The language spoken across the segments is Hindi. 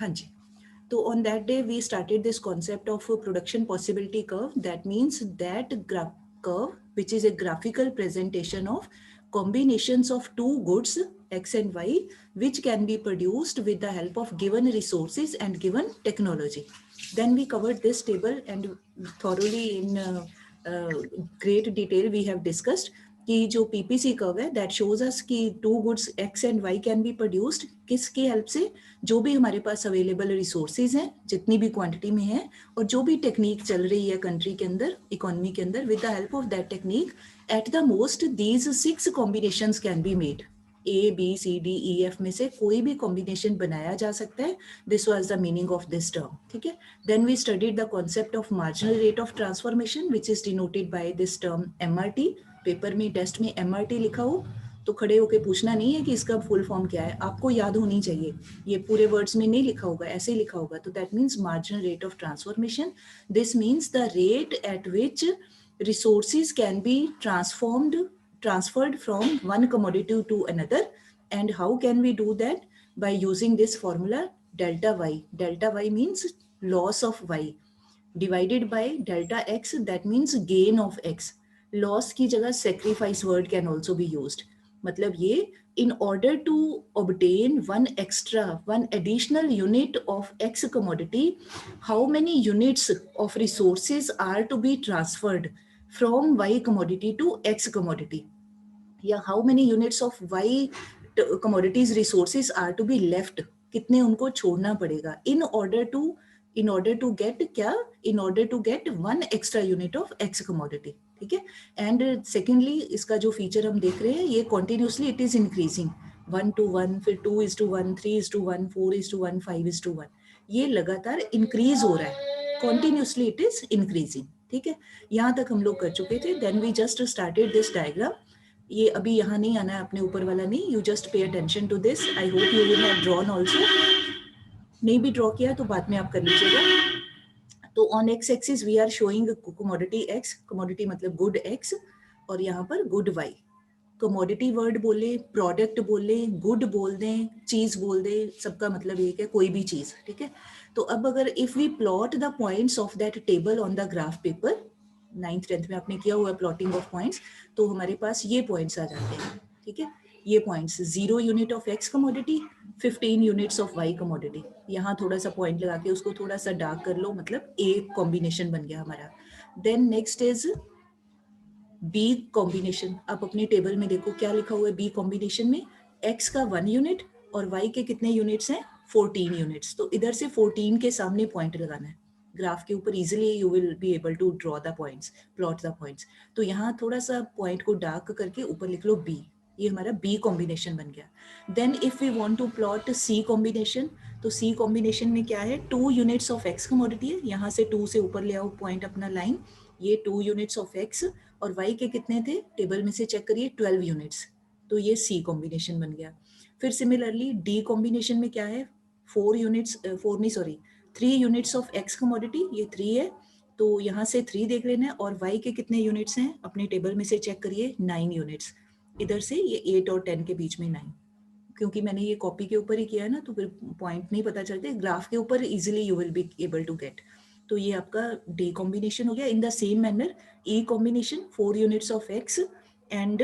हाँ जी, तो on that day we started this concept of a production possibility curve. That means that curve, which is a graphical presentation of combinations of two goods X and Y, which can be produced with the help of given resources and given technology. Then we covered this table and thoroughly in great detail we have discussed कि जो पीपीसी कर्व है दैट शोज अस कि two goods X and Y can be produced किसकी हेल्प से, जो भी हमारे पास अवेलेबल रिसोर्सेज हैं जितनी भी क्वांटिटी में है और जो भी टेक्निक चल रही है कंट्री के अंदर, इकोनॉमी के अंदर, with the help of that technique at the most these 6 combinations can be made. A B C D E F में से कोई भी कॉम्बिनेशन बनाया जा सकता है. This was the meaning of this term. ठीक है. Then we studied the concept of marginal rate of transformation which is denoted by this term MRT. Paper में टेस्ट में एमआरटी लिखा हो तो खड़े होके पूछना नहीं है कि इसका फुल फॉर्म क्या है, आपको याद होनी चाहिए. ये पूरे वर्ड्स में नहीं लिखा होगा, ऐसे ही लिखा होगा. तो that means marginal rate of transformation. This means the rate at which resources can be transferred from one commodity to another. And how can we do that? By using this formula delta y. Delta y means loss of y divided by delta x, that means gain of x. Loss की जगह sacrifice word can also be used. मतलब ये in order to obtain one additional unit of x commodity, how many units of resources are to be transferred from y commodity to x commodity, या how many units of y commodities resources are to be left, कितने उनको छोड़ना पड़ेगा in order to get क्या, in order to get one extra unit of x commodity. ठीक है. एंड सेकेंडली इसका जो फीचर हम देख रहे हैं ये कॉन्टिन्यूसली इट इज इंक्रीजिंग 1:1, फिर 2:1, 3:1, 4:1, 5:1. ये लगातार इंक्रीज हो रहा है, कॉन्टिन्यूसली इट इज इंक्रीजिंग. ठीक है. यहाँ तक हम लोग कर चुके थे. Then we just started this diagram. ये अभी यहाँ नहीं आना है, अपने ऊपर वाला नहीं. You just pay attention to this. I hope you will have drawn also. नहीं भी ड्रॉ किया तो बाद में आप कर लीजिएगा. तो on X axis we are showing commodity X, commodity मतलब गुड एक्स, और यहाँ पर गुड वाई. कमोडिटी वर्ड बोले, प्रोडक्ट बोले, गुड बोल दें, चीज बोल दें, सबका मतलब एक है, कोई भी चीज. ठीक है. तो अब अगर if we plot the points of that table on the graph paper, 9th 10th में आपने किया हुआ है प्लॉटिंग ऑफ पॉइंट्स, तो हमारे पास ये पॉइंट्स आ जाते हैं. ठीक है. ये points 0 unit of X commodity, 15 units of Y commodity. यहाँ थोड़ा सा पॉइंट लगा के उसको थोड़ा सा डार्क कर लो, मतलब ए कॉम्बिनेशन बन गया हमारा. Then next is B combination. आप अपने टेबल में देखो क्या लिखा हुआ है बी कॉम्बिनेशन में. एक्स का 1 यूनिट और वाई के कितने यूनिट्स हैं, 14 यूनिट्स. तो इधर से 14 के सामने पॉइंट लगाना है ग्राफ के ऊपर. Easily you will be able to draw the points, plot the points. तो यहाँ थोड़ा सा पॉइंट को डार्क करके ऊपर लिख लो बी. ये हमारा बी कॉम्बिनेशन बन गया. Then if we want to plot C combination, तो सी कॉम्बिनेशन में क्या है, 2 यूनिट्स ऑफ एक्स कमोडिटी है. यहाँ से 2 से ऊपर ले आओ पॉइंट अपना लाइन. ये 2 यूनिट्स ऑफ एक्स और वाई के कितने थे, टेबल में से चेक करिए, 12 यूनिट्स. तो ये सी कॉम्बिनेशन बन गया. फिर सिमिलरली डी कॉम्बिनेशन में क्या है, 3 यूनिट्स ऑफ एक्स कमोडिटी, ये 3 है. तो यहाँ से 3 देख लेना है. और वाई के कितने यूनिट्स हैं, अपने टेबल में से चेक करिए, 9 यूनिट्स. इधर से ये 8 और 10 के बीच में 9. क्योंकि मैंने ये कॉपी के ऊपर ही किया है ना, तो फिर पॉइंट नहीं पता चलते. ग्राफ के ऊपर easily you will be able to get. तो ये आपका डी कॉम्बिनेशन हो गया. In the same manner E combination, 4 units of X and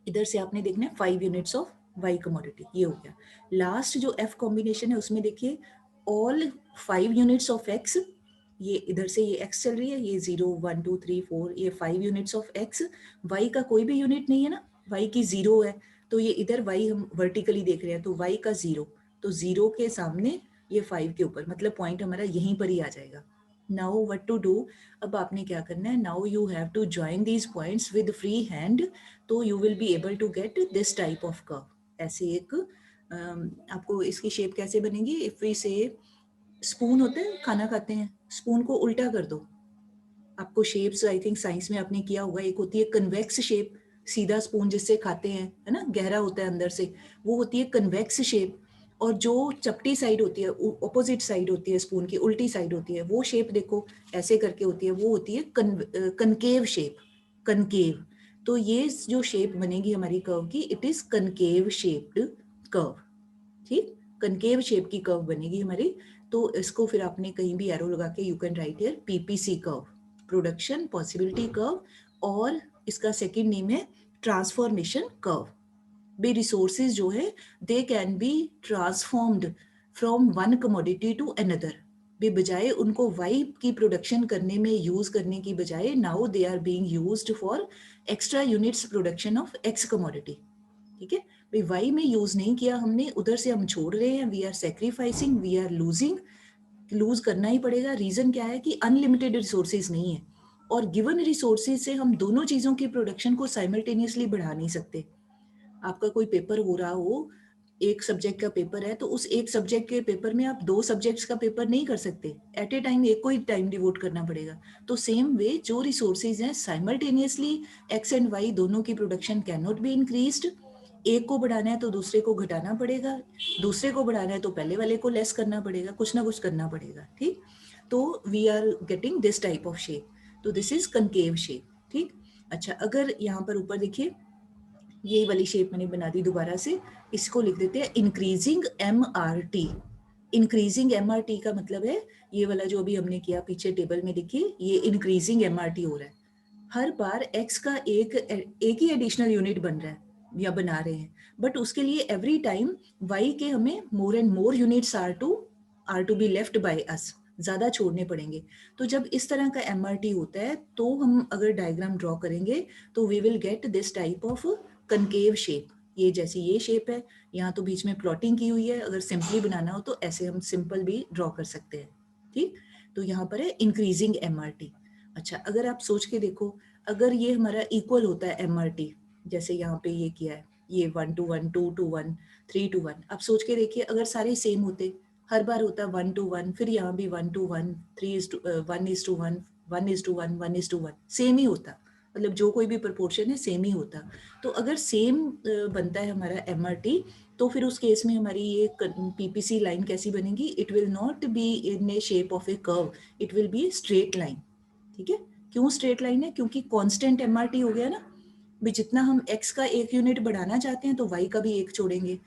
इधर से आपने देखना है 5 यूनिट्स ऑफ वाई कमोडिटी. ये हो गया. लास्ट जो एफ कॉम्बिनेशन है उसमें देखिए ऑल 5 यूनिट्स ऑफ एक्स. ये इधर से ये x चल रही है, ये 0 1 2 3 4, ये 5 यूनिट्स ऑफ x. y का कोई भी यूनिट नहीं है ना, y की 0 है. तो ये इधर y हम वर्टिकली देख रहे हैं, तो y का 0, तो 0 के सामने ये 5 के ऊपर, मतलब पॉइंट हमारा यहीं पर ही आ जाएगा. नाउ व्हाट टू डू, अब आपने क्या करना है, now you have to join these points with free hand. तो you will be able to get this type of curve. ऐसे एक आपको इसकी शेप कैसे बनेगी, इफ वी से स्पून होते हैं, खाना खाते हैं, स्पून को उल्टा कर दो. आपको शेप्स आई थिंक साइंस में आपने किया होगा. एक होती है कन्वेक्स शेप, सीधा स्पून जिससे खाते हैं, है ना, गहरा होता है अंदर से, वो होती है कन्वेक्स शेप. और जो चपटी साइड होती है, ऑपोजिट साइड होती है स्पून की, उल्टी साइड होती है, वो शेप देखो ऐसे करके होती है, वो होती है कनकेव शेप. कनकेव. तो ये जो शेप बनेगी हमारी कर्व की, it is concave shaped curve. ठीक. कनकेव शेप की कर्व बनेगी हमारी। तो इसको फिर आपने कहीं भी एरो लगा के you can write here PPC curve, production possibility curve, और इसका सेकंड नेम है ट्रांसफॉर्मेशन कर्व। भी रिसोर्सेज जो है they can be transformed from one commodity to another, भी बजाय उनको वाई की प्रोडक्शन करने में यूज करने की बजाय now they are being used for extra units production of X commodity. ठीक है भाई, वाई में यूज नहीं किया हमने, उधर से हम छोड़ रहे हैं, we are sacrificing, we are losing, lose करना ही पड़ेगा। रीजन क्या है कि अनलिमिटेड रिसोर्सेज नहीं है, और गिवन रिसोर्सेज से हम दोनों चीजों की प्रोडक्शन को साइमल्टेनियसली बढ़ा नहीं सकते। आपका कोई पेपर हो रहा हो, एक सब्जेक्ट का पेपर है, तो उस एक सब्जेक्ट के पेपर में आप दो सब्जेक्ट्स का पेपर नहीं कर सकते एट ए टाइम, एक को ही टाइम डिवोट करना पड़ेगा। तो सेम वे जो रिसोर्सेज हैं साइमल्टेनियसली एक्स एंड वाई दोनों की production can not be increased. एक को बढ़ाना है तो दूसरे को घटाना पड़ेगा, दूसरे को बढ़ाना है तो पहले वाले को लेस करना पड़ेगा, कुछ ना कुछ करना पड़ेगा। ठीक, तो we are getting this type of shape, तो दिस इज कनकेव शेप। ठीक, अच्छा अगर यहाँ पर ऊपर देखिए ये वाली शेप मैंने बना दी दोबारा से, इसको लिख देते हैं इंक्रीजिंग MRT। इंक्रीजिंग MRT का मतलब है ये वाला जो अभी हमने किया पीछे टेबल में देखिए, ये इंक्रीजिंग MRT हो रहा है। हर बार x का एक ही एडिशनल यूनिट बन रहा है या बना रहे हैं, बट उसके लिए एवरी टाइम y के हमें more and more units are to be left by us, ज्यादा छोड़ने पड़ेंगे। तो जब इस तरह का MRT होता है तो हम अगर डायग्राम ड्रॉ करेंगे तो we will get this type of concave shape. ये जैसी ये शेप है, यहाँ तो बीच में प्लॉटिंग की हुई है, अगर सिंपली बनाना हो तो ऐसे हम सिंपल भी ड्रॉ कर सकते हैं। ठीक, तो यहाँ पर है इंक्रीजिंग MRT। अच्छा अगर आप सोच के देखो, अगर ये हमारा इक्वल होता है MRT, जैसे यहाँ पे ये किया है, ये 1 to 1, 2 to 1, 3 to 1, आप सोच के देखिए अगर सारे सेम होते, हर बार होता 1 to 1, फिर यहाँ भी 1 to 1, 1:1, 1:1, 1:1, सेम ही होता, मतलब जो कोई भी प्रपोर्शन है सेम ही होता। तो अगर सेम बनता है हमारा MRT, तो फिर उस केस में हमारी ये PPC लाइन कैसी बनेगी, it will not be in A shape of A curve, it will be straight line. ठीक है, क्यों स्ट्रेट लाइन है, क्योंकि कांस्टेंट MRT हो गया ना, भी जितना हम x का एक यूनिट बढ़ाना चाहते हैं तो y का भी एक छोड़ेंगे,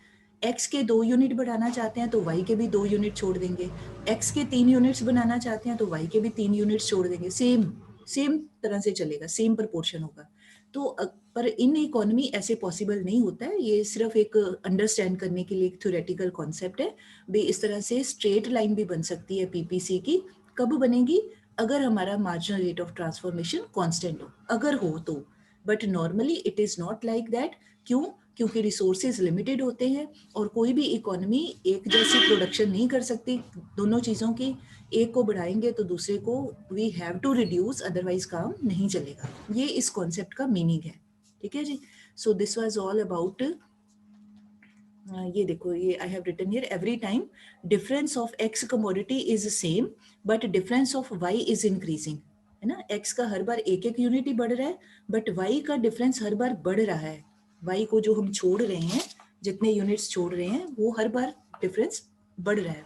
x के 2 यूनिट बढ़ाना चाहते हैं तो y के भी 2 यूनिट छोड़ देंगे, x के 3 यूनिट्स बनाना चाहते हैं तो y के भी 3 यूनिट्स छोड़ देंगे, सेम तरह से चलेगा, सेम प्रोपोर्शन होगा। तो पर इन इकोनॉमी ऐसे पॉसिबल नहीं होता है, ये सिर्फ एक अंडरस्टैंड करने के लिए एक थ्योरेटिकल कॉन्सेप्ट है। भी इस तरह से स्ट्रेट लाइन भी बन सकती है PPC की, कब बनेगी, अगर हमारा marginal rate of transformation constant हो, अगर हो तो, but normally it is not like that. क्यों, क्योंकि रिसोर्सेज लिमिटेड होते हैं और कोई भी इकोनॉमी एक जैसी प्रोडक्शन नहीं कर सकती दोनों चीज़ों की, एक को बढ़ाएंगे तो दूसरे को we have to reduce, otherwise काम नहीं चलेगा। ये इस कॉन्सेप्ट का मीनिंग है। ठीक है जी, so this was all about, ये देखो ये I have written here, every time difference of X commodity is same but difference of Y is increasing, है ना, एक्स का हर बार एक एक यूनिट ही बढ़ रहा है, बट वाई का डिफरेंस हर बार बढ़ रहा है। वाई को जो हम छोड़ रहे हैं, जितने यूनिट्स छोड़ रहे हैं वो हर बार डिफरेंस बढ़ रहा है।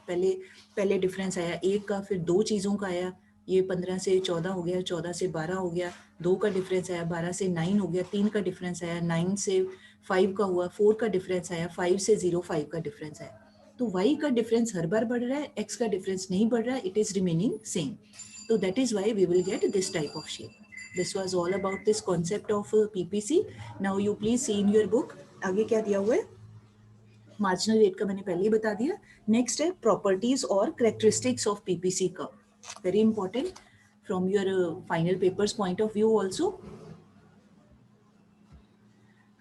पहले डिफरेंस आया एक का, फिर दो चीज़ों का आया, ये 15 से 14 हो गया, 14 से 12 हो गया, 2 का डिफरेंस आया, 12 से 9 हो गया, 3 का डिफरेंस आया, 9 से 5 का हुआ, 4 का डिफरेंस आया, 5 से 0, 5 का डिफरेंस आया। तो y का डिफरेंस हर बार बढ़ रहा है, x का डिफरेंस नहीं बढ़ रहा है, इट इज रिमेनिंग सेम। तो that is why we will get this type of shape. This was all about this concept of PPC। Now you please see in your book, आगे क्या दिया हुआ है, मार्जिनल रेट का मैंने पहले ही बता दिया। नेक्स्ट है प्रॉपर्टीज और करेक्टरिस्टिक्स ऑफ PPC का, very important from your final papers point of view also.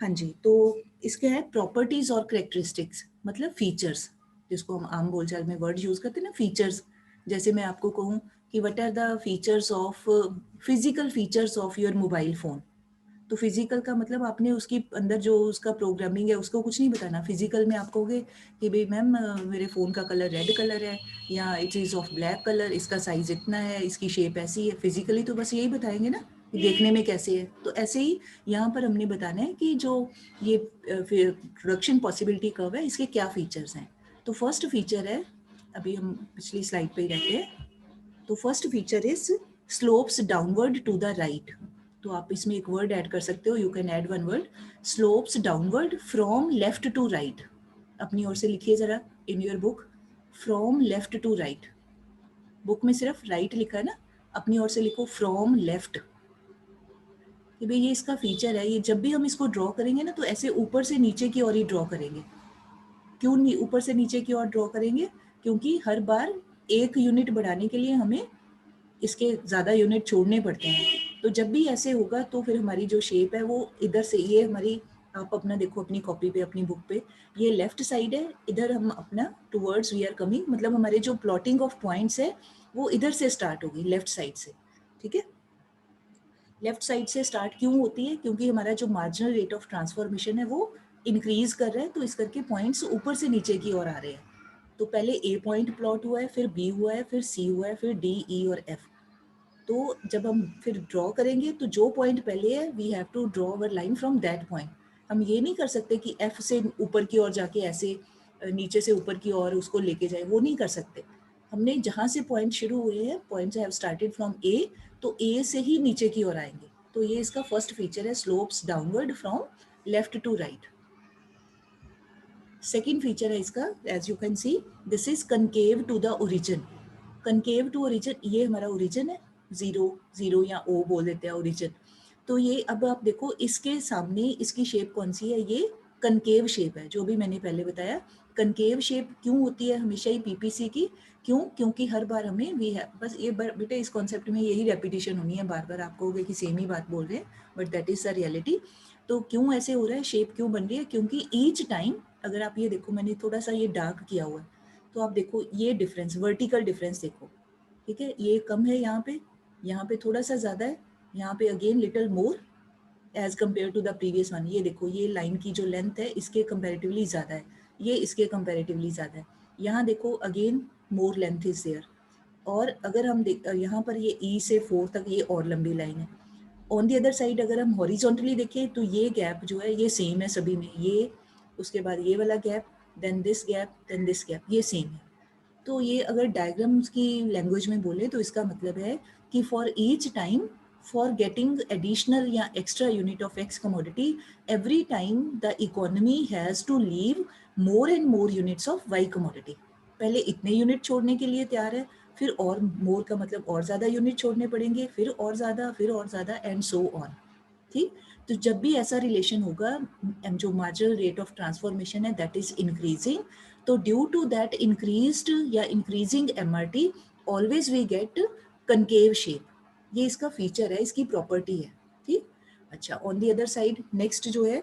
हाँ जी, तो इसके है प्रॉपर्टीज और करेक्टरिस्टिक्स, मतलब फीचर्स, जिसको हम आम बोलचाल में वर्ड यूज करते हैं ना, फीचर्स। जैसे मैं आपको कहूँ कि what are the features of, physical features of your mobile phone, तो फिजिकल का मतलब आपने उसकी अंदर जो उसका प्रोग्रामिंग है उसको कुछ नहीं बताना। फिजिकल में आप कहोगे कि भाई मैम मेरे फ़ोन का कलर रेड कलर है, या it is of black colour, इसका साइज़ इतना है, इसकी शेप ऐसी है। फिजिकली तो बस यही बताएंगे ना कि देखने में कैसे है। तो ऐसे ही यहाँ पर हमने बताना है कि जो ये प्रोडक्शन पॉसिबिलिटी कर्व है, इसके क्या फीचर्स हैं। तो फर्स्ट फीचर है, अभी हम पिछली स्लाइड पे ही रहते हैं, तो first feature is slopes downward to the right. तो आप इसमें एक वर्ड ऐड कर सकते हो, you can add one word, slopes downward from left to right. अपनी ओर से लिखिए जरा, in your book from left to right. Book में सिर्फ राइट लिखा है ना, अपनी ओर से लिखो फ्रॉम लेफ्ट, कि भाई ये इसका फीचर है। ये जब भी हम इसको ड्रॉ करेंगे ना तो ऐसे ऊपर से नीचे की ओर ही ड्रॉ करेंगे। क्यों नहीं ऊपर से नीचे की ओर ड्रॉ करेंगे? क्योंकि हर बार एक यूनिट बढ़ाने के लिए हमें इसके ज़्यादा यूनिट छोड़ने पड़ते हैं। तो जब भी ऐसे होगा तो फिर हमारी जो शेप है वो इधर से, ये हमारी, आप अपना देखो अपनी कॉपी पे, अपनी बुक पे, ये लेफ्ट साइड है, इधर हम अपना टुवर्ड्स वी आर कमिंग, मतलब हमारे जो प्लॉटिंग ऑफ पॉइंट्स है वो इधर से स्टार्ट होगी, लेफ्ट साइड से। ठीक है, लेफ्ट साइड से स्टार्ट क्यों होती है? क्योंकि हमारा जो मार्जिनल रेट ऑफ ट्रांसफॉर्मेशन है वो इंक्रीज कर रहा है, तो इस करके पॉइंट्स ऊपर से नीचे की ओर आ रहे हैं। तो पहले ए पॉइंट प्लॉट हुआ है, फिर बी हुआ है, फिर सी हुआ है, फिर डी, ई और एफ। तो जब हम फिर ड्रॉ करेंगे तो जो पॉइंट पहले है we have to draw our line from that point. हम ये नहीं कर सकते कि एफ से ऊपर की ओर जाके ऐसे नीचे से ऊपर की ओर उसको लेके जाए, वो नहीं कर सकते। हमने जहाँ से पॉइंट शुरू हुए हैं, पॉइंट्स हैव स्टार्टेड फ्रॉम ए, तो ए से ही नीचे की ओर आएंगे। तो ये इसका फर्स्ट फीचर है, slopes downward from left to right. Second feature है इसका, as you can see, this is concave to the origin. Concave to origin, ये हमारा ओरिजिन है, जीरो जीरो या ओ बोल देते हैं ओरिजिन। तो ये अब आप देखो इसके सामने इसकी शेप कौन सी है, ये कनकेव शेप है, जो भी मैंने पहले बताया। कनकेव शेप क्यों होती है हमेशा ही पीपीसी की? क्यों? क्योंकि हर बार हमें वी है, बस ये बेटे इस कॉन्सेप्ट में यही रेपिटेशन होनी है, बार बार आप कहोगे कि सेम ही बात बोल रहे हैं, but that is the reality. तो क्यों ऐसे हो रहा है, शेप क्यों बन रही है? क्योंकि ईच टाइम, अगर आप ये देखो मैंने थोड़ा सा ये डार्क किया हुआ है, तो आप देखो ये डिफरेंस, वर्टिकल डिफरेंस देखो, ठीक है, ये कम है यहाँ पे थोड़ा सा ज़्यादा है, यहाँ पे again little more as compare to the previous one. ये देखो ये लाइन की जो लेंथ है इसके कंपैरेटिवली ज़्यादा है, ये इसके कंपैरेटिवली ज़्यादा है। यहाँ देखो again more length is there. और अगर हम देख यहाँ पर ये ई से 4 तक ये और लंबी लाइन है। ऑन दी अदर साइड अगर हम हॉरिजॉन्टली देखें तो ये गैप जो है ये सेम है सभी में, ये उसके बाद ये वाला gap, then this gap, then this gap, ये सेम है। तो ये अगर डायग्राम्स की लैंग्वेज में बोले तो इसका मतलब है कि for each time, for getting additional या extra unit of X commodity, every time the economy has to leave more and more units of Y commodity. पहले इतने यूनिट छोड़ने के लिए तैयार है, फिर और मोर का मतलब और ज़्यादा यूनिट छोड़ने पड़ेंगे, फिर और ज़्यादा, फिर और ज़्यादा, एंड सो ऑन। ठीक, तो जब भी ऐसा रिलेशन होगा, जो मार्जिनल रेट ऑफ ट्रांसफॉर्मेशन है दैट इज इंक्रीजिंग, तो ड्यू टू दैट इंक्रीज्ड या increasing MRT always we get concave shape. ये इसका फीचर है, इसकी प्रॉपर्टी है। ठीक, अच्छा, on the other side next जो है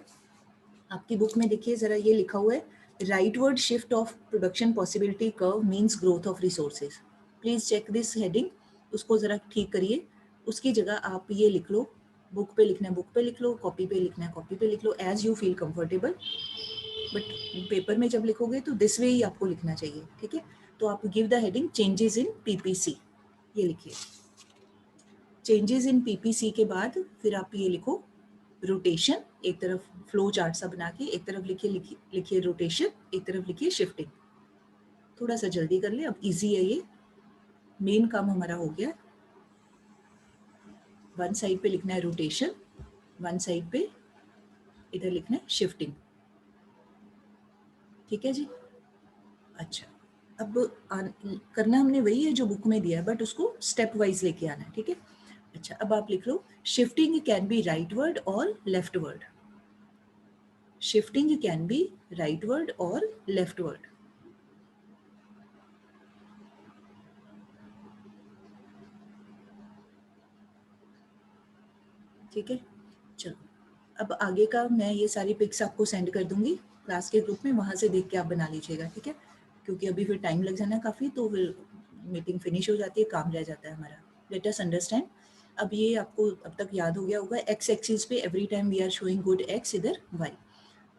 आपकी बुक में देखिए जरा, ये लिखा हुआ है, rightward shift of production possibility curve means growth of resources. Please check this heading, उसको जरा ठीक करिए। उसकी जगह आप ये लिख लो, बुक पे लिखना है बुक पे लिख लो, कॉपी पे लिखना है कॉपी पे लिख लो, as you feel comfortable. But paper में जब लिखोगे तो दिस वे ही आपको लिखना चाहिए। ठीक है, तो आप give the heading changes in PPC, ये लिखिए। चेंजेस इन पीपीसी के बाद फिर आप ये लिखो रोटेशन, एक तरफ फ्लो चार्ट सा बना के, एक तरफ लिखिए रोटेशन, एक तरफ लिखिए शिफ्टिंग। थोड़ा सा जल्दी कर ले, अब इजी है ये, मेन काम हमारा हो गया। वन साइड पे लिखना है रोटेशन, वन साइड पे इधर लिखना है शिफ्टिंग। ठीक है जी, अच्छा, अब करना हमने वही है जो बुक में दिया है, बट उसको स्टेप वाइज लेके आना है। ठीक है, अच्छा, अब आप लिख लो shifting can be rightward और leftward. Shifting can be rightward और लेफ्ट वर्ड। ठीक है, चलो, अब आगे का मैं ये सारी पिक्स आपको सेंड कर दूंगी क्लास के ग्रुप में, वहाँ से देख के आप बना लीजिएगा। ठीक है, क्योंकि अभी फिर टाइम लग जाना है काफ़ी, तो फिर मीटिंग फिनिश हो जाती है, काम रह जाता है हमारा। Let us understand. अब ये आपको अब तक याद हो गया होगा, एक्स एक्सिस पे every time we are showing good X, इधर वाई।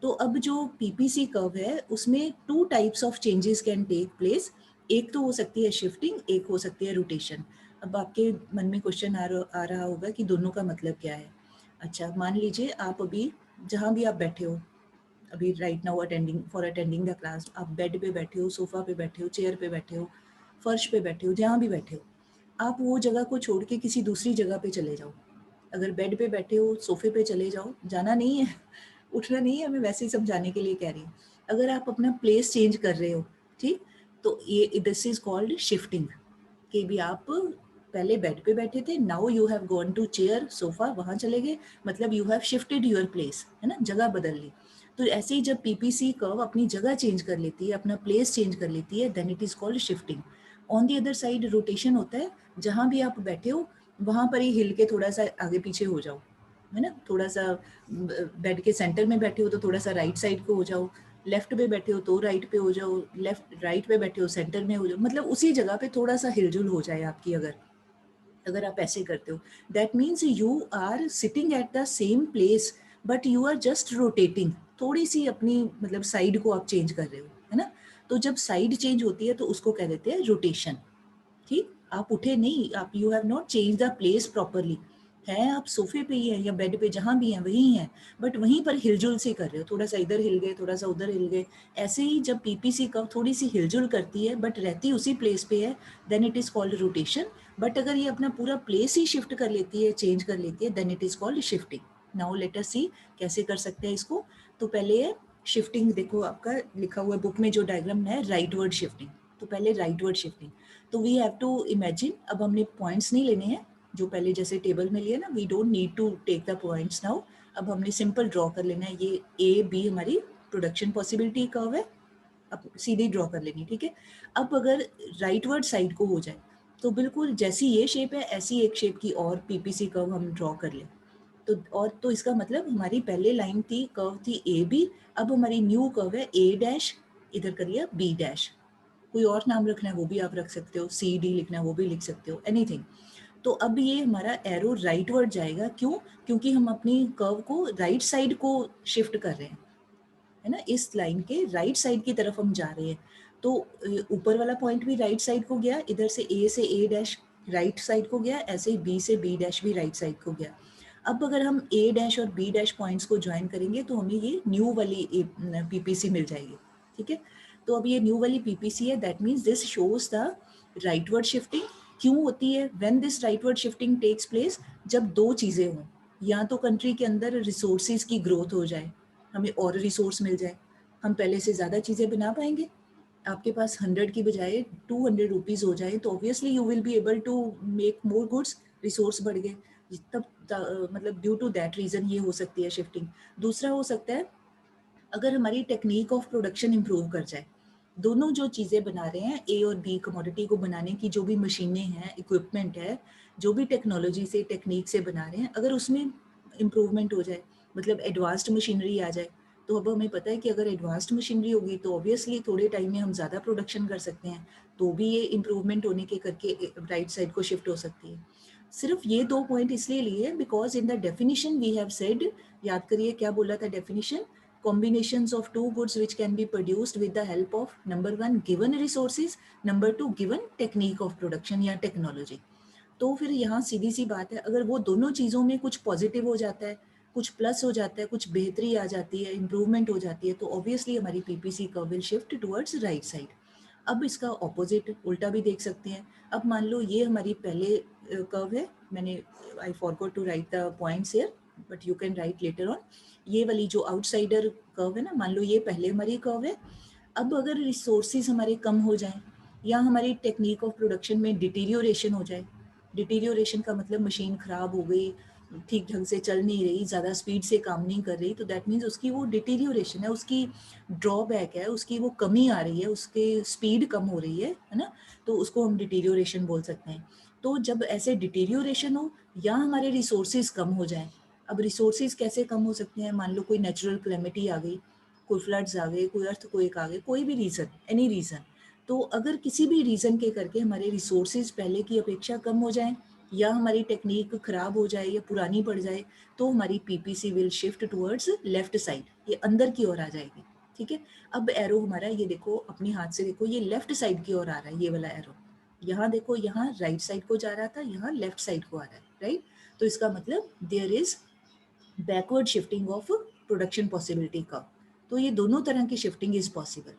तो अब जो पीपीसी कर्व है उसमें two types of changes can take place. एक तो हो सकती है शिफ्टिंग, एक हो सकती है रोटेशन। अब आपके मन में क्वेश्चन आ रहा होगा कि दोनों का मतलब क्या है। अच्छा, मान लीजिए आप अभी जहाँ भी आप बैठे हो, अभी right now attending the class, आप बेड पे बैठे हो, सोफा पे बैठे हो, चेयर पे बैठे हो, फर्श पे बैठे हो, जहाँ भी बैठे हो, आप वो जगह को छोड़ के किसी दूसरी जगह पे चले जाओ। अगर बेड पे बैठे हो, सोफे पे चले जाओ, जाना नहीं है, उठना नहीं है, मैं वैसे ही समझाने के लिए कह रही हूँ। अगर आप अपना प्लेस चेंज कर रहे हो, ठीक, तो ये दिस इज कॉल्ड शिफ्टिंग, कि भी आप पहले बेड पे बैठे थे, now you have gone to chair sofa, वहां चले गए, मतलब you have shifted your place, है ना, जगह बदल ली। तो ऐसे ही जब पीपीसी कर्व अपनी जगह चेंज कर लेती है, अपना प्लेस चेंज कर लेती है, then it is called shifting. On the other side rotation होता है, जहां भी आप बैठे हो वहां पर ही हिल के थोड़ा सा आगे पीछे हो जाओ, है ना, थोड़ा सा बेड के सेंटर में बैठे हो तो थोड़ा सा राइट साइड को हो जाओ, लेफ्ट पे बैठे हो तो राइट पे हो जाओ, लेफ्ट राइट पे बैठे हो सेंटर में हो जाओ, मतलब उसी जगह पे थोड़ा सा हिलजुल हो जाए आपकी, अगर अगर आप ऐसे करते हो, that means you are sitting at the same place but you are just rotating, थोड़ी सी अपनी मतलब साइड को आप चेंज कर रहे हो, है ना। तो जब साइड चेंज होती है तो उसको कह देते हैं रोटेशन। ठीक, आप उठे नहीं, आप you have not change the place properly, है आप सोफे पे ही हैं या बेड पे जहाँ भी हैं वहीं हैं, बट वहीं पर हिलजुल से कर रहे हो, थोड़ा सा इधर हिल गए थोड़ा सा उधर हिल गए। ऐसे ही जब पीपीसी कर्व थोड़ी सी हिलजुल करती है बट रहती उसी प्लेस पे है, then it is called rotation. But अगर ये अपना पूरा प्लेस ही शिफ्ट कर लेती है, चेंज कर लेती है, then it is called shifting. Now let us see कैसे कर सकते हैं इसको। तो पहले है शिफ्टिंग, देखो आपका लिखा हुआ है बुक में जो डायग्राम है, राइटवर्ड शिफ्टिंग। तो पहले राइटवर्ड शिफ्टिंग, तो वी हैव टू इमेजिन, अब हमने पॉइंट्स नहीं लेने हैं जो पहले जैसे टेबल में लिए ना, we don't need to take the points now. अब हमने सिंपल ड्रॉ कर लेना है, ये ए बी हमारी प्रोडक्शन पॉसिबिलिटी कर्व है, अब सीधे ड्रॉ कर लेनी, ठीक है। अब अगर राइटवर्ड साइड को हो जाए तो बिल्कुल जैसी ये शेप है ऐसी एक शेप की और पीपीसी कर्व हम ड्रॉ कर लें। तो और तो इसका मतलब हमारी पहले लाइन थी, कर्व थी ए बी, अब हमारी न्यू कर्व है ए डैश, इधर करिए बी डैश, कोई और नाम रखना है वो भी आप रख सकते हो, सी डी लिखना है वो भी लिख सकते हो, एनीथिंग। तो अब ये हमारा एरो राइटवर्ड जाएगा, क्यों? क्योंकि हम अपनी कर्व को राइट साइड को शिफ्ट कर रहे हैं, है ना, इस लाइन के राइट साइड की तरफ हम जा रहे हैं। तो ऊपर वाला पॉइंट भी राइट साइड को गया, इधर से ए डैश राइट साइड को गया, ऐसे ही बी से बी डैश भी राइट साइड को गया। अब अगर हम ए डैश और बी डैश पॉइंट्स को ज्वाइन करेंगे तो हमें ये न्यू वाली पीपीसी मिल जाएगी, ठीक है। तो अब ये न्यू वाली पीपीसी है, that means this shows the rightward shifting. क्यों होती है? When this rightward shifting takes place, जब दो चीज़ें हों, या तो कंट्री के अंदर रिसोर्सेज की ग्रोथ हो जाए, हमें और रिसोर्स मिल जाए, हम पहले से ज़्यादा चीज़ें बना पाएंगे, आपके पास 100 की बजाय 200 रुपीज़ हो जाए तो obviously you will be able to make more goods, resource बढ़ गए, तब मतलब ड्यू टू दैट रीज़न ये हो सकती है शिफ्टिंग। दूसरा हो सकता है अगर हमारी टेक्निक ऑफ प्रोडक्शन इम्प्रूव कर जाए, दोनों जो चीज़ें बना रहे हैं ए और बी कमोडिटी को बनाने की जो भी मशीनें हैं, इक्विपमेंट है, जो भी टेक्नोलॉजी से टेक्निक से बना रहे हैं, अगर उसमें इम्प्रूवमेंट हो जाए, मतलब एडवांस्ड मशीनरी आ जाए, तो अब हमें पता है कि अगर एडवांस्ड मशीनरी होगी तो ऑब्वियसली थोड़े टाइम में हम ज़्यादा प्रोडक्शन कर सकते हैं, तो भी ये इम्प्रूवमेंट होने के करके राइट साइड को शिफ्ट हो सकती है। सिर्फ ये दो पॉइंट इसलिए लिए because in the definition we have said, याद करिए क्या बोला था definition, combinations of two goods which can be produced with the help of number one given resources, number two given technique of production या technology। तो फिर यहाँ सीधी सी बात है, अगर वो दोनों चीज़ों में कुछ पॉजिटिव हो जाता है, कुछ प्लस हो जाता है, कुछ बेहतरी आ जाती है, इम्प्रूवमेंट हो जाती है, तो ऑब्वियसली हमारी PPC curve will shift towards right side. अब इसका ऑपोजिट उल्टा भी देख सकते हैं। अब मान लो ये हमारी पहले कर्व है, मैंने I forgot to write the points here but you can write later on. ये वाली जो आउटसाइडर कर्व है ना, मान लो ये पहले हमारी कर्व है। अब अगर रिसोर्सेज हमारे कम हो जाएं या हमारी टेक्निक ऑफ प्रोडक्शन में डिटीरियोरेशन हो जाए, डिटीरियोरेशन का मतलब मशीन ख़राब हो गई, ठीक ढंग से चल नहीं रही, ज़्यादा स्पीड से काम नहीं कर रही, तो दैट मीन्स उसकी वो डिटीरियोरेशन है, उसकी ड्रॉबैक है, उसकी वो कमी आ रही है, उसके स्पीड कम हो रही है ना, तो उसको हम डिटीरियोरेशन बोल सकते हैं। तो जब ऐसे डिटीरियोरेशन हो या हमारे रिसोर्सेज कम हो जाएं, अब रिसोर्सेज कैसे कम हो सकते हैं? मान लो कोई नेचुरल क्लेमिटी आ गई, कोई फ्लड्स आ गए, कोई अर्थक्वेक आ गए, कोई भी रीज़न, एनी रीज़न, तो अगर किसी भी रीज़न के करके हमारे रिसोर्सेज पहले की अपेक्षा कम हो जाएं या हमारी टेक्निक ख़राब हो जाए या पुरानी पड़ जाए, तो हमारी PPC will shift towards left side, ये अंदर की ओर आ जाएगी, ठीक है। अब एरो हमारा ये देखो, अपने हाथ से देखो, ये लेफ्ट साइड की ओर आ रहा है, ये वाला एरो, यहाँ देखो, यहाँ राइट साइड को जा रहा था, यहाँ लेफ्ट साइड को आ रहा है, राइट। तो इसका मतलब there is backward shifting of production possibility का। तो ये दोनों तरह की शिफ्टिंग इज पॉसिबल।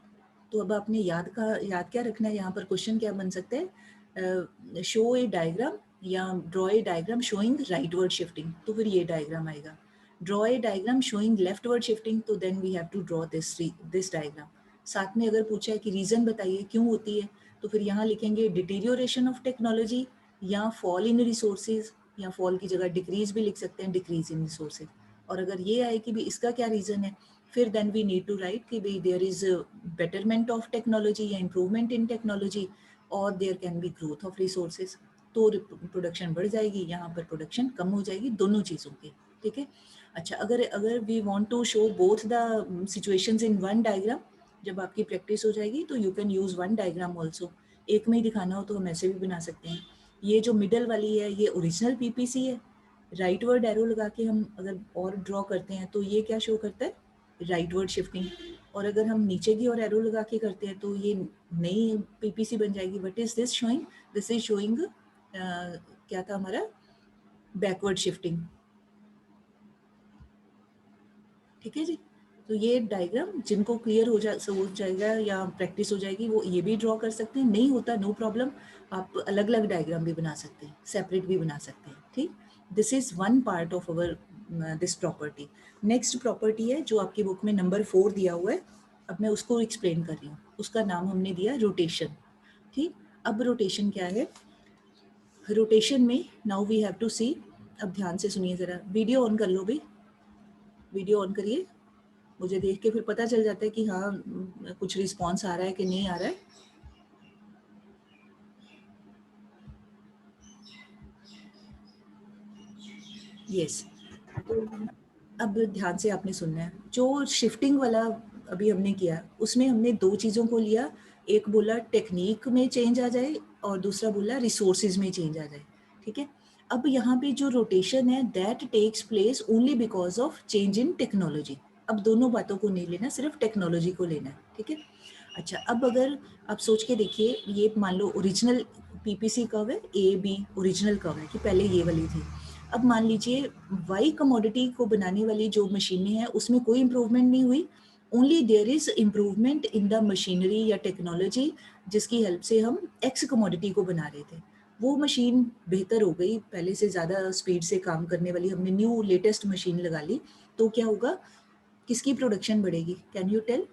तो अब आपने याद क्या रखना है, यहाँ पर क्वेश्चन क्या बन सकता है, शो ए डायग्राम या draw a diagram showing rightward shifting, तो फिर ये डायग्राम आएगा। Draw a diagram showing leftward shifting, तो then we have to draw this diagram. साथ में अगर पूछा है कि रीज़न बताइए क्यों होती है, तो फिर यहाँ लिखेंगे डिटीरियोरेशन ऑफ टेक्नोलॉजी या फॉल इन रिसोर्सेज, या फॉल की जगह डिक्रीज भी लिख सकते हैं, डिक्रीज इन रिसोर्सेज। और अगर ये आए कि भी इसका क्या रीज़न है, फिर then we need to write कि भाई there is betterment of technology या इम्प्रूवमेंट इन टेक्नोलॉजी, और there can be growth of resources. तो प्रोडक्शन बढ़ जाएगी, यहाँ पर प्रोडक्शन कम हो जाएगी, दोनों चीज़ों की। ठीक है। अच्छा, अगर अगर we want to show both the situations in one diagram, जब आपकी प्रैक्टिस हो जाएगी तो you can use one diagram also. एक में ही दिखाना हो तो हम ऐसे भी बना सकते हैं। ये जो मिडल वाली है ये ओरिजिनल पीपीसी है। राइट वर्ड एरो लगा के हम अगर और ड्रॉ करते हैं तो ये क्या शो करता है, राइट वर्ड शिफ्टिंग। और अगर हम नीचे की और एरो लगा के करते हैं तो ये नई पीपीसी बन जाएगी। What is this showing, this is showing क्या था हमारा, बैकवर्ड शिफ्टिंग। ठीक है जी। तो ये डायग्राम जिनको क्लियर हो जाएगा या प्रैक्टिस हो जाएगी वो ये भी ड्रॉ कर सकते हैं, नहीं होता नो प्रॉब्लम, आप अलग अलग डायग्राम भी बना सकते हैं, सेपरेट भी बना सकते हैं। ठीक, this is one part of our this property. Next property है जो आपकी बुक में नंबर 4 दिया हुआ है, अब मैं उसको एक्सप्लेन कर रही हूँ। उसका नाम हमने दिया रोटेशन। ठीक, अब रोटेशन क्या है, रोटेशन में नाउ वी हैव टू सी, अब ध्यान से सुनिए ज़रा, वीडियो ऑन कर लो भाई, वीडियो ऑन करिए, मुझे देख के फिर पता चल जाता है कि हाँ कुछ रिस्पॉन्स आ रहा है कि नहीं आ रहा है। यस, तो अब ध्यान से आपने सुनना है। जो शिफ्टिंग वाला अभी हमने किया उसमें हमने दो चीज़ों को लिया, एक बोला टेक्निक में चेंज आ जाए और दूसरा बोला रिसोर्सेज में चेंज आ जाए। ठीक है। अब यहाँ पे जो रोटेशन है that takes place only because of change in technology. अब दोनों बातों को नहीं लेना, सिर्फ टेक्नोलॉजी को लेना है। ठीक है। अच्छा, अब अगर आप सोच के देखिए, ये मान लो ओरिजिनल पीपीसी कर्व है, ए बी ओरिजिनल कर्व है कि पहले ये वाली थी। अब मान लीजिए वाई कमोडिटी को बनाने वाली जो मशीनें हैं उसमें कोई इम्प्रूवमेंट नहीं हुई, only there is improvement in the machinery या टेक्नोलॉजी जिसकी हेल्प से हम एक्स कमोडिटी को बना रहे थे। वो मशीन बेहतर हो गई, पहले से ज़्यादा स्पीड से काम करने वाली हमने न्यू लेटेस्ट मशीन लगा ली, तो क्या होगा, किसकी प्रोडक्शन बढ़ेगी, can you tell?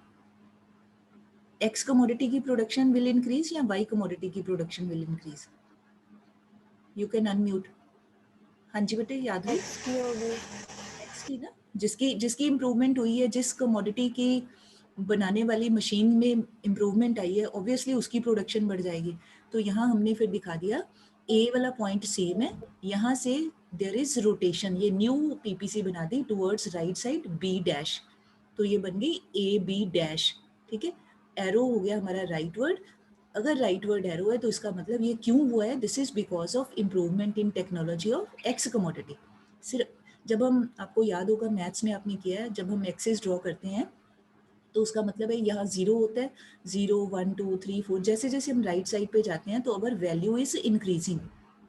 X commodity की प्रोडक्शन विल इंक्रीज या वाई कमोडिटी की production will increase? You can unmute. हाँ जी बेटे, याद है एक्स की होगी। एक्स की ना, जिसकी जिसकी इम्प्रूवमेंट हुई है, जिस कमोडिटी की बनाने वाली मशीन में इम्प्रूवमेंट आई है, ऑब्वियसली उसकी प्रोडक्शन बढ़ जाएगी। तो यहाँ हमने फिर दिखा दिया ए वाला पॉइंट सेम है, यहाँ से देयर इज रोटेशन, ये न्यू पीपीसी बना दी towards right side B dash, तो ये बन गई ए बी डैश। ठीक है, एरो हो गया हमारा राइट वर्ड। अगर राइट वर्ड एरो है तो इसका मतलब ये क्यों हुआ है, this is because of improvement in technology of X commodity. सिर्फ जब हम, आपको याद होगा मैथ्स में आपने किया है, जब हम एक्सेस ड्रॉ करते हैं तो उसका मतलब है यहाँ जीरो होता है, 0 1 2 3 4, जैसे जैसे हम राइट साइड पे जाते हैं तो अवर वैल्यू इज इंक्रीजिंग,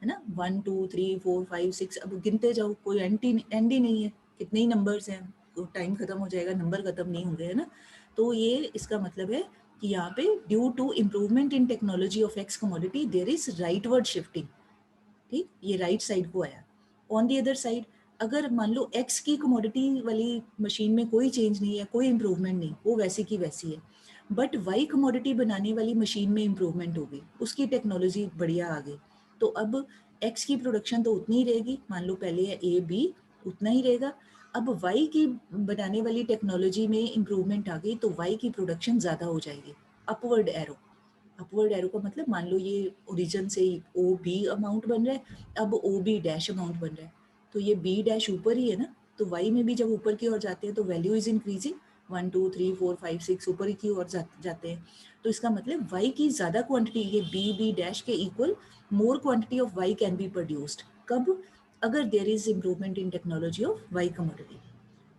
है ना, 1 2 3 4 5 6, अब गिनते जाओ, कोई एंड ही नहीं है, कितने ही नंबर्स हैं, तो टाइम खत्म हो जाएगा, नंबर खत्म नहीं होंगे, है ना। तो ये इसका मतलब है कि यहाँ पे due to improvement in technology of X commodity there is rightward shifting. ठीक, ये राइट साइड को आया। ऑन दी अदर साइड, अगर मान लो एक्स की कमोडिटी वाली मशीन में कोई चेंज नहीं है, कोई इम्प्रूवमेंट नहीं, वो वैसी की वैसी है, बट वाई कमोडिटी बनाने वाली मशीन में इम्प्रूवमेंट हो गई, उसकी टेक्नोलॉजी बढ़िया आ गई, तो अब एक्स की प्रोडक्शन तो उतनी ही रहेगी, मान लो पहले है ए बी, उतना ही रहेगा। अब वाई की बनाने वाली टेक्नोलॉजी में इम्प्रूवमेंट आ गई तो वाई की प्रोडक्शन ज़्यादा हो जाएगी, अपवर्ड एरो। अपवर्ड एरो का मतलब मान लो ये ओरिजिन से ओ बी अमाउंट बन रहा है, अब ओ बी डैश अमाउंट बन रहा है, तो ये बी डैश ऊपर ही है ना, तो वाई में भी जब ऊपर की ओर जाते हैं तो वैल्यू इज इंक्रीजिंग, 1 2 3 4 5 6 ऊपर की ओर जाते हैं, तो इसका मतलब वाई की ज़्यादा क्वांटिटी, ये बी बी डैश के equal more quantity of Y can be produced, कब, अगर there is improvement in technology of Y commodity.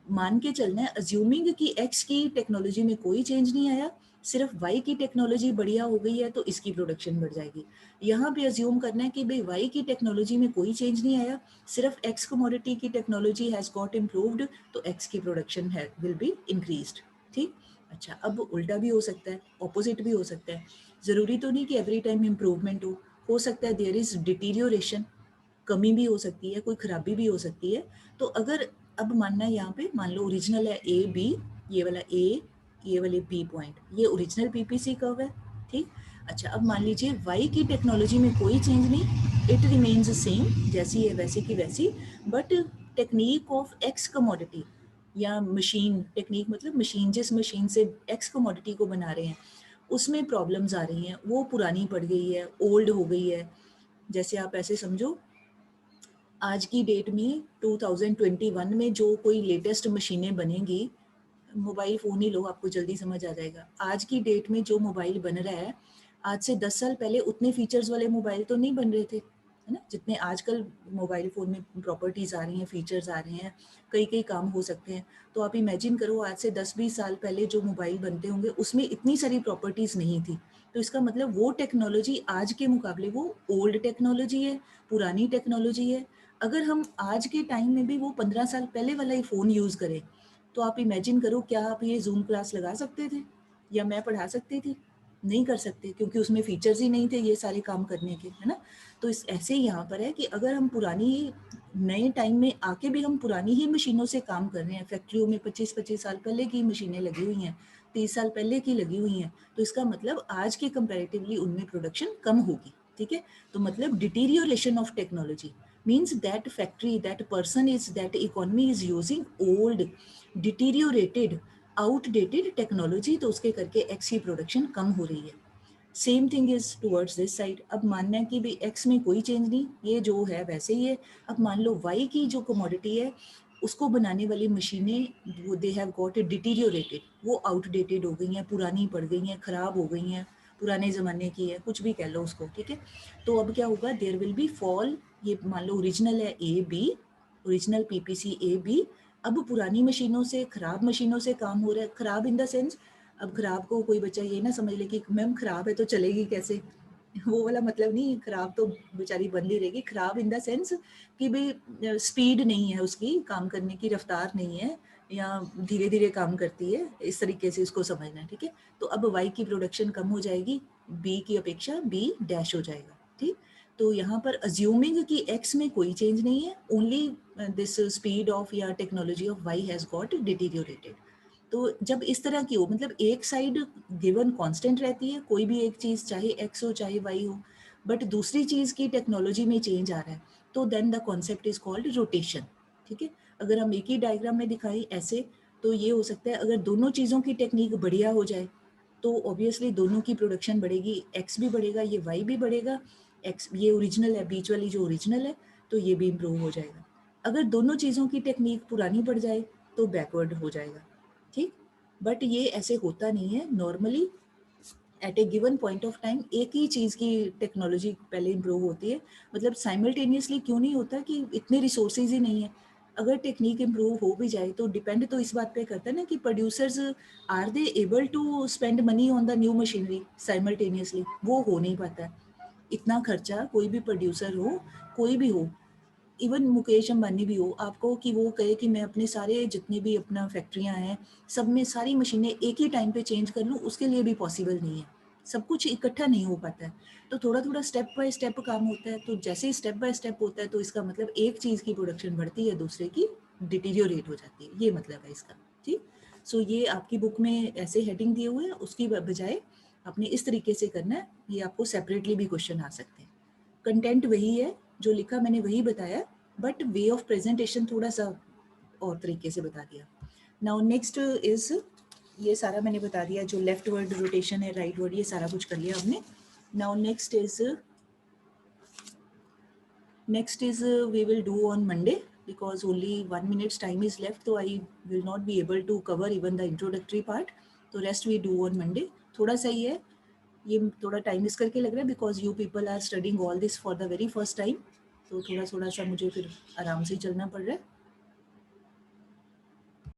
मान के चलना है, अज्यूमिंग कि एक्स की टेक्नोलॉजी में कोई चेंज नहीं आया, सिर्फ वाई की टेक्नोलॉजी बढ़िया हो गई है तो इसकी प्रोडक्शन बढ़ जाएगी। यहाँ पे अज्यूम करना है कि भाई वाई की टेक्नोलॉजी में कोई चेंज नहीं आया, सिर्फ एक्स कमोडिटी की टेक्नोलॉजी हैज़ गॉट इम्प्रूव्ड, तो एक्स की प्रोडक्शन है विल बी इंक्रीज्ड। ठीक। अच्छा, अब उल्टा भी हो सकता है, ऑपोजिट भी हो सकता है, ज़रूरी तो नहीं कि एवरी टाइम इम्प्रूवमेंट हो सकता है देयर इज़ डिटीरियोरेशन, कमी भी हो सकती है, कोई खराबी भी हो सकती है। तो अगर अब मानना है यहाँ पे, मान लो ओरिजिनल है ए बी, ये वाला ए, ये वाले बी पॉइंट, ये ओरिजिनल पीपीसी कर्व है, ठीक। अच्छा, अब मान लीजिए वाई की टेक्नोलॉजी में कोई चेंज नहीं, इट रिमेन्स सेम, जैसी है वैसी की वैसी, but technique of X commodity या मशीन टेक्निक, मतलब मशीन, जिस मशीन से एक्स कमोडिटी को बना रहे हैं उसमें प्रॉब्लम्स आ रही हैं, वो पुरानी पड़ गई है, ओल्ड हो गई है। जैसे आप ऐसे समझो, आज की डेट में 2021 में जो कोई लेटेस्ट मशीनें बनेंगी, मोबाइल फ़ोन ही लो, आपको जल्दी समझ आ जाएगा। आज की डेट में जो मोबाइल बन रहा है, आज से 10 साल पहले उतने फीचर्स वाले मोबाइल तो नहीं बन रहे थे, है ना? जितने आजकल मोबाइल फ़ोन में प्रॉपर्टीज़ आ रही हैं, फीचर्स आ रहे हैं, कई-कई काम हो सकते हैं। तो आप इमेजिन करो, आज से 10-20 साल पहले जो मोबाइल बनते होंगे, उसमें इतनी सारी प्रॉपर्टीज़ नहीं थी। तो इसका मतलब वो टेक्नोलॉजी आज के मुकाबले वो ओल्ड टेक्नोलॉजी है, पुरानी टेक्नोलॉजी है। अगर हम आज के टाइम में भी वो 15 साल पहले वाला ही फ़ोन यूज़ करें, तो आप इमेजिन करो, क्या आप ये ज़ूम क्लास लगा सकते थे या मैं पढ़ा सकती थी? नहीं कर सकते, क्योंकि उसमें फीचर्स ही नहीं थे ये सारे काम करने के, है ना? तो इस ऐसे ही यहाँ पर है कि अगर हम पुरानी ही, नए टाइम में आके भी हम पुरानी ही मशीनों से काम कर रहे हैं, फैक्ट्रियों में 25-25 साल पहले की मशीनें लगी हुई हैं, 30 साल पहले की लगी हुई हैं, तो इसका मतलब आज के कंपैरेटिवली उनमें प्रोडक्शन कम होगी, ठीक है? तो मतलब deterioration of technology means that factory, that person is, that economy is using old, deteriorated, outdated technology, तो उसके करके एक्स की प्रोडक्शन कम हो रही है। Same thing is towards this side. अब मानना है कि भाई एक्स में कोई चेंज नहीं, ये जो है वैसे ही है। अब मान लो वाई की जो कमोडिटी है, उसको बनाने वाली मशीनें, वो दे हैव गॉट डिटीरियोरेटेड, वो आउटडेटेड हो गई हैं, पुरानी पड़ गई हैं, ख़राब हो गई हैं, पुराने ज़माने की है, कुछ भी कह लो उसको, ठीक है। तो अब क्या होगा, देयर विल बी फॉल। ये मान लो ओरिजिनल है A B, original PPC A B, अब पुरानी मशीनों से, ख़राब मशीनों से काम हो रहा है। ख़राब इन द सेंस, अब ख़राब को कोई बच्चा ये ना समझ ले कि मैम ख़राब है तो चलेगी कैसे, वो वाला मतलब नहीं, ख़राब तो बेचारी बंद ही रहेगी। ख़राब इन द सेंस कि भाई स्पीड नहीं है उसकी, काम करने की रफ्तार नहीं है, या धीरे धीरे काम करती है, इस तरीके से इसको समझना है, ठीक है। तो अब वाई की प्रोडक्शन कम हो जाएगी, बी की अपेक्षा बी डैश हो जाएगा, ठीक। तो यहाँ पर अज्यूमिंग कि एक्स में कोई चेंज नहीं है, ओनली दिस स्पीड ऑफ या technology of Y has got deteriorated. तो जब इस तरह की हो, मतलब एक साइड गिवन कांस्टेंट रहती है, कोई भी एक चीज़, चाहे एक्स हो चाहे वाई हो, बट दूसरी चीज़ की टेक्नोलॉजी में चेंज आ रहा है, तो then the concept is called rotation, ठीक है। अगर हम एक ही डायग्राम में दिखाएं ऐसे, तो ये हो सकता है अगर दोनों चीज़ों की टेक्निक बढ़िया हो जाए, तो ऑब्वियसली दोनों की प्रोडक्शन बढ़ेगी, एक्स भी बढ़ेगा, ये वाई भी बढ़ेगा। एक्स ये ओरिजिनल है, बीच वाली जो ओरिजिनल है, तो ये भी इम्प्रूव हो जाएगा। अगर दोनों चीज़ों की टेक्निक पुरानी पड़ जाए, तो बैकवर्ड हो जाएगा, ठीक। बट ये ऐसे होता नहीं है normally. At a given point of time एक ही चीज़ की टेक्नोलॉजी पहले इम्प्रूव होती है, मतलब साइमल्टेनियसली क्यों नहीं होता कि इतने रिसोर्सेज ही नहीं है। अगर टेक्निक इम्प्रूव हो भी जाए, तो डिपेंड तो इस बात पे करता है ना कि producers are they able to spend money on the new machinery simultaneously, वो हो नहीं पाता है। इतना खर्चा कोई भी प्रोड्यूसर हो, कोई भी हो, इवन मुकेश अंबानी भी हो, आपको कि वो कहे कि मैं अपने सारे जितने भी अपना फैक्ट्रियां हैं, सब में सारी मशीनें एक ही टाइम पे चेंज कर लूँ, उसके लिए भी पॉसिबल नहीं है। सब कुछ इकट्ठा नहीं हो पाता है, तो थोड़ा थोड़ा स्टेप बाय स्टेप काम होता है। तो जैसे ही स्टेप बाय स्टेप होता है, तो इसका मतलब एक चीज़ की प्रोडक्शन बढ़ती है, दूसरे की डिटीरियोरेट हो जाती है, ये मतलब है इसका, ठीक। सो ये आपकी बुक में ऐसे हेडिंग दिए हुए हैं, उसकी बजाय आपने इस तरीके से करना है, ये आपको सेपरेटली भी क्वेश्चन आ सकते हैं। कंटेंट वही है, जो लिखा मैंने वही बताया, बट वे ऑफ प्रेजेंटेशन थोड़ा सा और तरीके से बता दिया। नाउ नेक्स्ट इज, ये सारा मैंने बता दिया, जो लेफ्ट वर्ड रोटेशन है, राइट वर्ड, ये सारा कुछ कर लिया हमने। Now next is we will do on Monday, because only 1 minute's time is left, so I will not be able to cover even the introductory part, तो rest we do on Monday। थोड़ा सा ही है, ये थोड़ा टाइम इस करके लग रहा है because you people are studying all this for the very first time, तो थोड़ा थोड़ा सा मुझे फिर आराम से ही चलना पड़ रहा है।